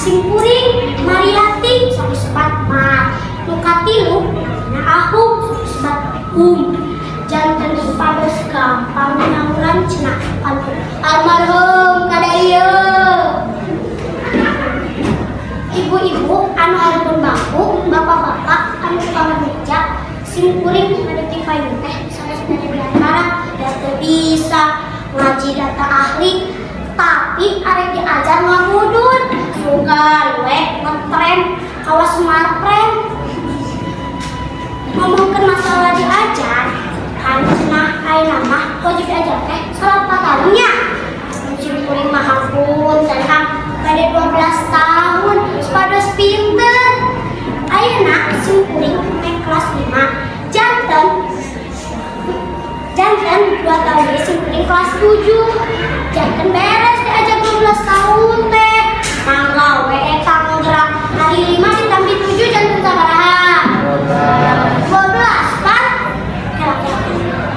Simpuring Mariati sok sebat mat Nukatilu na ahum sok sebat jantan supados gampang nyauran cenah almarhum kadaya ibu-ibu anu hareupeun bangku bapak-bapak anu tukang meja simpuring ngadeuti payun teh sanes dari diantara da teu bisa ngaji data ahli tapi arek diajar ngangudun sugan we ngetren kawas smartphone ngomongkeun masalah diajar kan cenah ayeuna mah wajib diajar teh salat tahunnya simpuring mah hampun cenah bade 12 tahun supados pinter ayeuna simpuring meh kelas 5 janten 2 tahun ge simpuring kelas 7 janten beres diajar 12 tahun teh mangga we eta nggerak hari 5 ditambah 7 janten sabaraha 12 kan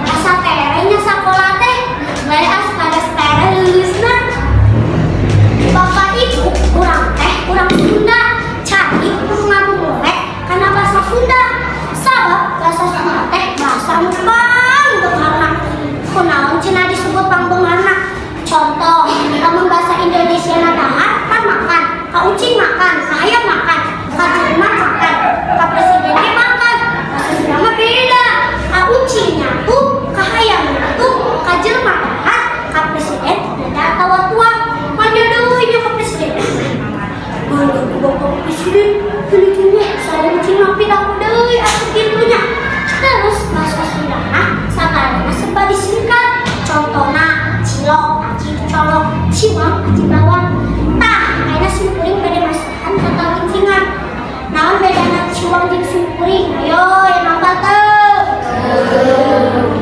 asa terenya sakola teh bade as pada tere lulusna bapak ibu urang Sunda cari kudu ngagugolek kana bahasa Sunda sabab bahasa Sunda teh bahasa nu pangbeungarna kunaon cenah disebut pangbeungarna contoh lamun bahasa Indonesia na dahar kan makan ka ucing makan ka hayam makan ka jelema makan ka presiden ge makan bahasa Sunda mah beda ka ucingnya tuh ka hayamnya tuh ka jelema dahar ka presiden beda atawa tua manjodoh nya ka presiden bapak presiden pilih saya ucing mah pidato deui atuh kitunya terus bahasa Sunda sakarana serba disingkat contohna cilok aci colok ciwang aci bawang tah ayeuna simpuring bade masakan kata gencingan naon bedana ciwang jeung simpuring ayo yang apa teu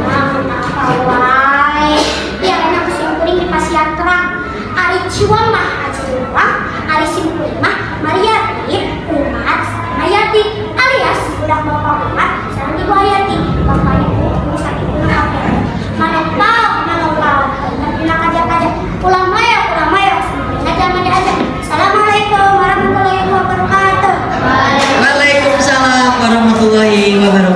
apa wae ya ayeuna simpuring di pasian terang ari ciwang mah aci bawang ari simpuring mah Mariati Umat Mayati alias budak bapak Umat sareng ibu Hayati bapak ibu sakit ibu kabeh manopau dina kaja ulama ya ngajar mandi aja. Assalamualaikum warahmatullahi wabarakatuh. Waalaikumsalam warahmatullahi wabarakatuh.